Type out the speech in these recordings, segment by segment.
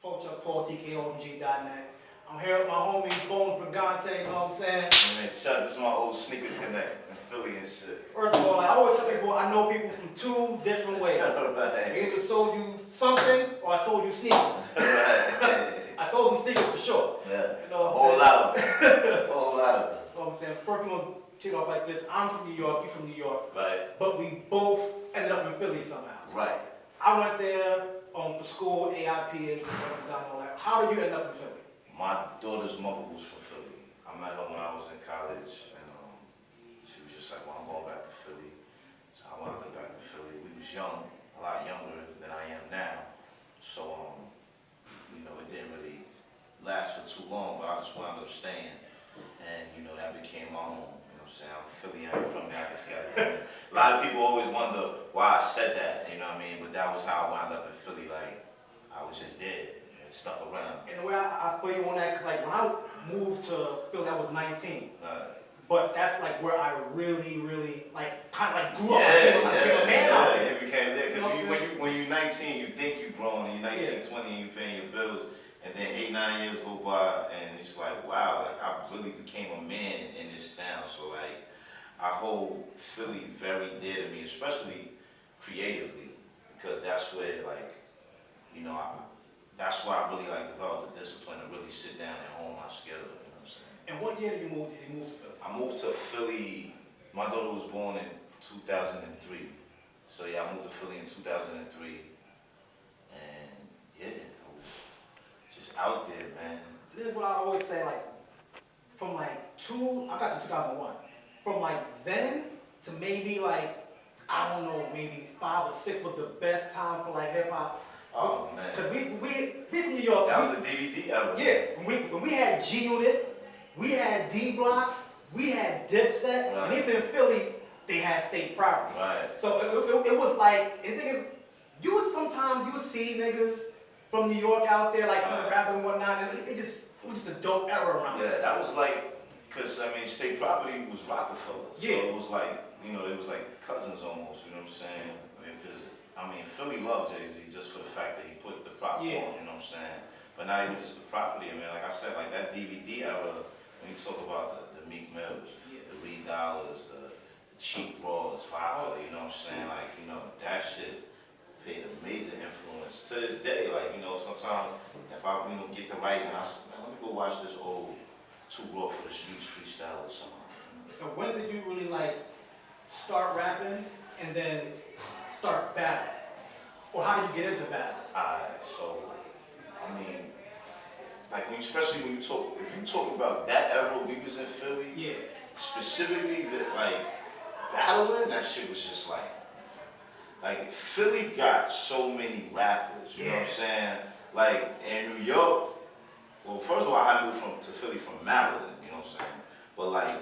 Culture Paul, TKOMG.net. I'm here with my homies, Bones Brigante, you know what I'm saying? Man, shout this is my old sneaker connect in Philly and shit. First of all, like, I always tell people I know people from two different ways. I either sold you something or I sold you sneakers. I sold them sneakers for sure. Yeah. You know what A whole lot of them. A whole lot of them. You know what I'm saying? First, we're going to kick off like this. I'm from New York, you from New York. Right. But we both ended up in Philly somehow. Right. I went there for school, AIPA, design, all that. How did you end up in Philly? My daughter's mother was from Philly. I met her when I was in college, and she was just like, well, I'm going back to Philly. So I wound up back to Philly. We was young, a lot younger than I am now. So, you know, it didn't really last for too long, but I just wound up staying. And, you know, that became my home. You know what I'm saying? I'm Philly, I'm from there. I just got it. A lot of people always wonder why I said that, you know what I mean? But that was how I wound up in Philly. Like, I was just there. Stuck around. And the way I feel you on that, cause like when I moved to Philly, I was 19. Right. But that's like where I really, like, kind of like grew up. Yeah, I became a man out there. It became there. You know Because when you're 19, you think you're grown, and you're 19, Yeah. 20, and you're paying your bills, and then 8, 9 years go by, and it's like, wow, like I really became a man in this town. So like, I hold Philly very dear to me, especially creatively, because that's where like, you know, that's why I really like developed the discipline to really sit down and hone my skills, you know what I'm saying? And what year did you move to Philly? I moved to Philly, my daughter was born in 2003. So yeah, I moved to Philly in 2003. And yeah, I was just out there, man. This is what I always say, like, from like I got to 2001. From like then to maybe like, I don't know, maybe 5 or 6 was the best time for like hip hop. Oh man. Cause we from New York. That was the DVD era. Yeah, when we had G Unit, we had D Block, we had Dipset, Right. and even in Philly, they had state property. Right. So it was like, and the thing is, sometimes you would see niggas from New York out there, like some Right. rapping and whatnot, and it was just a dope era around. Yeah, that was like, cause I mean, state property was Rockefeller. So Yeah. it was like, you know, it was like cousins almost, you know what I'm saying? Because I mean, Philly loved Jay-Z just for the fact that he put the property Yeah. on, you know what I'm saying? But not even just the property, I mean, like I said, like that DVD era, when you talk about the Meek Mills, Yeah. the Reed Dollars, the Cheap Raws, Five, you know what I'm saying? Like, you know, that shit played a major influence. To this day, like, you know, sometimes if I, you know, get the right, and I say, man, let me go watch this old Too Raw for the Streets freestyle or something. So when did you really like start rapping and then start battle? Or how did you get into battle? Alright, so, I mean, like, especially when you talk, if you talk about that era we was in Philly, Yeah. specifically, like, battling, that shit was just like Philly got so many rappers, you know what I'm saying? Like, in New York, well, first of all, I moved to Philly from Maryland, you know what I'm saying? But like,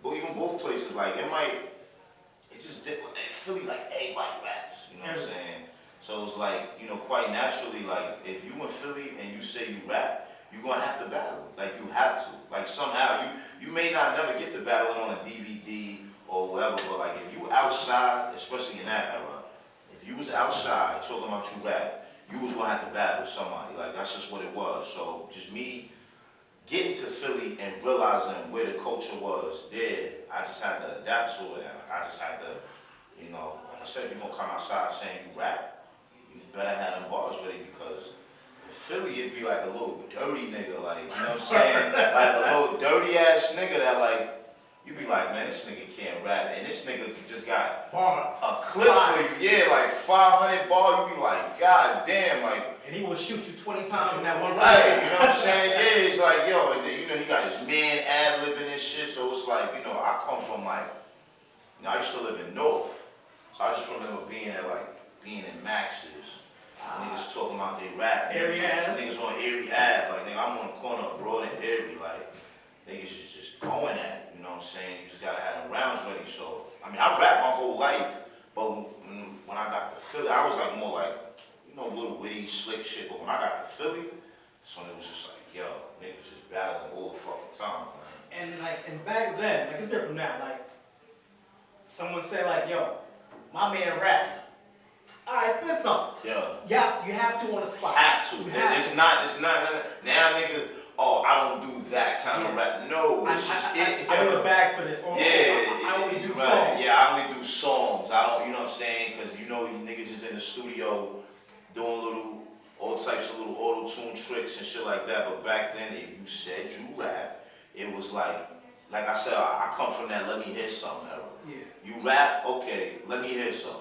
even both places, like, it just did, Philly, like, everybody raps, you know what I'm saying? So it's like, you know, quite naturally, like, if you in Philly and you say you rap, you're gonna have to battle. Like, you have to. Like, somehow, you may not never get to battling on a DVD or whatever, but like, if you outside, especially in that era, if you was outside talking about you rap, you was gonna have to battle somebody. Like, that's just what it was. So, just me getting to Philly and realizing where the culture was there, I just had to adapt to it, and I just had to, you know, like I said, if you're gonna come outside saying you rap, you better have them bars ready, because in Philly it'd be like a little dirty nigga, like, you know what I'm saying? Like a little dirty ass nigga that like, you'd be like, man, this nigga can't rap, and this nigga just got Bars. a clip for you, yeah, like 500 bars, you be like, god damn, like. And he will shoot you 20 times in that one Right, you know what I'm saying? Yeah, it's like, yo, and then, you know, he got his man ad-libbing and shit, so it's like, you know, I come from like, you know, I used to live in North, so I just remember being in Max's, niggas talking about they rap, niggas on Erie Ave, like, nigga, I'm on the corner of Broad and Erie, like, niggas is just going at it, you know what I'm saying? You just gotta have them rounds ready, so, I mean, I rapped my whole life, but when I got to Philly, I was like more like, you know, little witty, slick shit, but when I got to Philly, that's when it was just like, yo, niggas just battling all the fucking time, man. And like, and back then, like, it's different now, like, someone say like, yo, my man rap, Alright, spit something. Yeah. You have to on the spot. Have to. You have It's to. not now niggas. Oh, I don't do that kind of rap. No, I need a bag for this. Or I only do songs. Yeah, I only do songs. I don't, you know what I'm saying? Because you know, you niggas is in the studio doing all types of little auto-tune tricks and shit like that. But back then, if you said you rap, it was like I said, I come from that let me hear something era. Yeah. You rap, okay, let me hear something.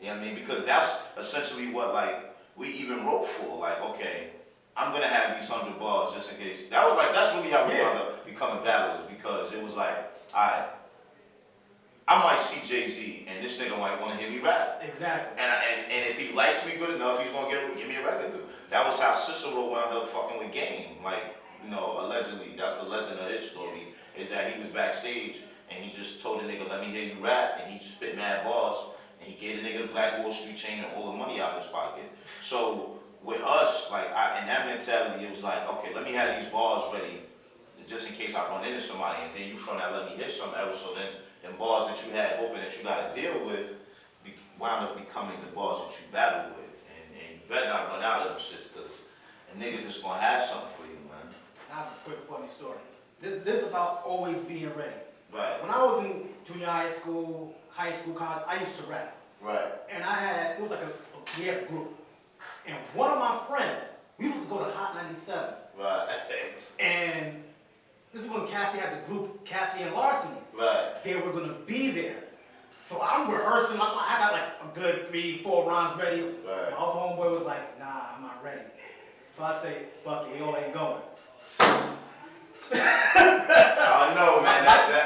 You know what I mean? Because that's essentially what like we even wrote for. Like, okay, I'm gonna have these 100 bars just in case. That's really how we wound up becoming battlers, because it was like, alright, I might see Jay-Z and this nigga might wanna hear me rap. Exactly. And if he likes me good enough, he's gonna give me a record dude. That was how Cicero wound up fucking with Game. Like, you know, allegedly, that's the legend of his story, is that he was backstage and he just told the nigga, let me hear you rap, and he spit mad bars, and he gave the nigga the Black Wall Street chain and all the money out of his pocket. So with us, like, in that mentality, it was like, okay, let me have these bars ready, just in case I run into somebody, and then you from that let me hear something ever, so then them bars that you had hoping that you gotta deal with, wound up becoming the bars that you battle with. And you better not run out of them shits, because a nigga just gonna have something for you, man. I have a quick funny story. This is about always being ready. Right. When I was in junior high school, college, I used to rap. Right. And it was like we had a group. And one of my friends, we used to go to Hot 97. Right. And this is when Cassie had the group, Cassie and Larceny. Right. They were gonna be there. So I'm rehearsing, I got like a good 3-4 rhymes ready. Right. My other homeboy was like, nah, I'm not ready. So I say, fuck it, we all ain't going. I don't know, man.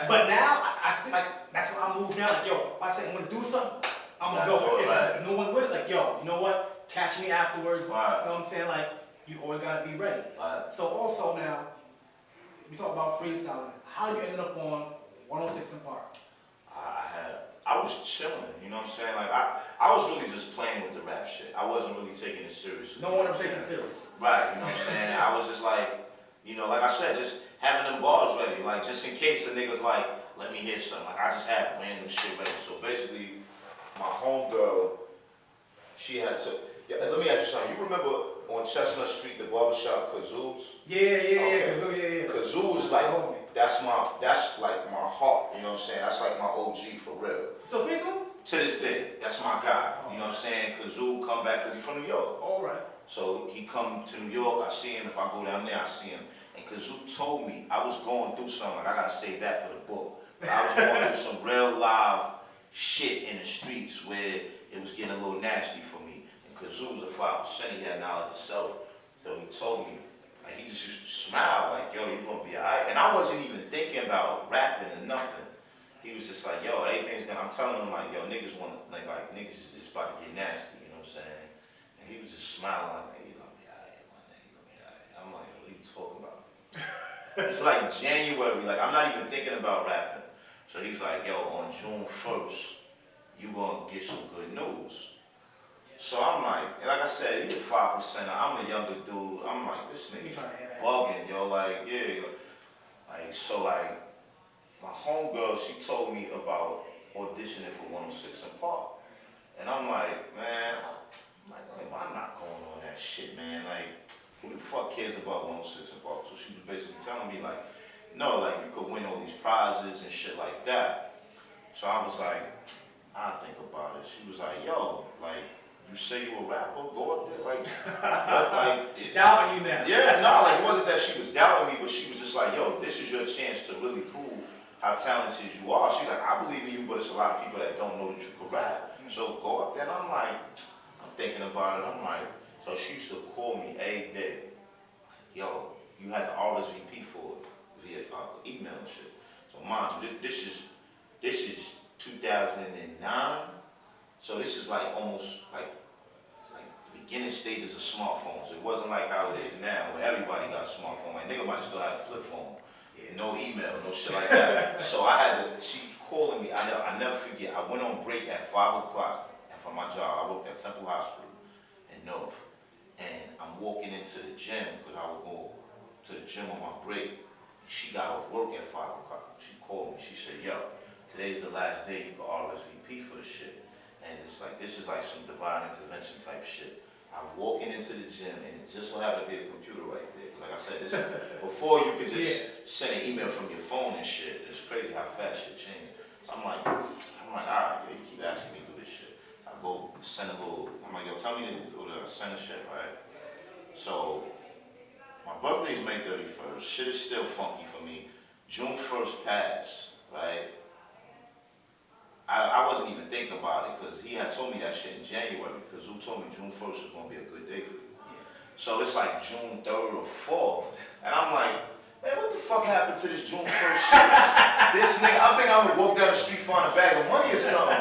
But now, I see, like, that's what I move now. Like, yo, if I say I'm gonna do something, I'm gonna go. If no one's with it, like, yo, you know what? Catch me afterwards. Right. You know what I'm saying? Like, you always gotta be ready. Right. So also now, we talk about freestyling. How you ended up on 106 in Park? I was chilling, you know what I'm saying? Like, I was really just playing with the rap shit. I wasn't really taking it seriously. No one ever takes it serious. Right, you know what I'm saying? I was just like, you know, like I said, just having them bars ready, like just in case the niggas like, let me hear something. Like I just had random shit ready. So basically, my homegirl, she had to, let me ask you something. You remember on Chestnut Street, the barbershop Kazoo's? Yeah. Kazoo's like, that's like my heart, you know what I'm saying? That's like my OG for real. So speak to him? To this day, that's my guy. You know what I'm saying? Kazoo come back because he's from New York. All right. So he come to New York, I see him. If I go down there, I see him. And Kazoo told me I was going through something, like I gotta save that for the book. But I was going through some real live shit in the streets where it was getting a little nasty for me. And Kazoo was a 5%, he had knowledge himself. So he told me, like he just used to smile, like, yo, you're gonna be alright. And I wasn't even thinking about rapping or nothing. He was just like, yo, everything's gonna, I'm telling him like, yo, niggas want, like niggas is about to get nasty, you know what I'm saying? And he was just smiling like, hey, you're gonna be alright, my nigga, you're gonna be alright. I'm like, what are you talking about? It's like January, like I'm not even thinking about rapping. So he's like, yo, on June 1st, you gonna get some good news. So I'm like I said, he's a 5%. I'm a younger dude. I'm like, this nigga bugging, yo. Like, yeah. Like, so like, my homegirl, she told me about auditioning for 106 in Park. And I'm like, man, I'm not going on that shit, man. Like, who the fuck cares about 106 in Park? So she was basically telling me like, no, like you could win all these prizes and shit like that. So I was like, I'll think about it. She was like, yo, like, you say you a rapper, go up there, like, doubting you now. Yeah, no, like it wasn't that she was doubting me, but she was just like, yo, this is your chance to really prove how talented you are. She's like, I believe in you, but it's a lot of people that don't know that you can rap. So go up there, and I'm like, I'm thinking about it. I'm like, so she used to call me every day, like, yo, you had the RSVP for it via email and shit. So mind you, this is 2009. So this is like almost like the beginning stages of smartphones. It wasn't like how it is now, where everybody got a smartphone. Like nigga might still have a flip phone, no email, no shit like that. So I had to. She calling me. I never forget. I went on break at 5 o'clock, and from my job, I worked at Temple Hospital in North, and I'm walking into the gym because I would go to the gym on my break. She got off work at 5 o'clock. She called me. She said, yo, today's the last day you can RSVP for the shit. And it's like, this is like some divine intervention type shit. I'm walking into the gym and it just so happened to be a computer right there. 'Cause like I said, this before you could just send an email from your phone and shit. It's crazy how fast shit changed. So I'm like, all right, yo, you keep asking me to do this shit. I go send a little, I'm like, yo, tell me to go to send a shit, right? So my birthday's May 31st. Shit is still funky for me. June 1st passed, right? I wasn't even thinking about it because he had told me that shit in January because Zoo told me June 1st was going to be a good day for you. So it's like June 3rd or 4th. And I'm like, man, what the fuck happened to this June 1st shit? This nigga, I'm thinking I'm going to walk down the street, find a bag of money or something.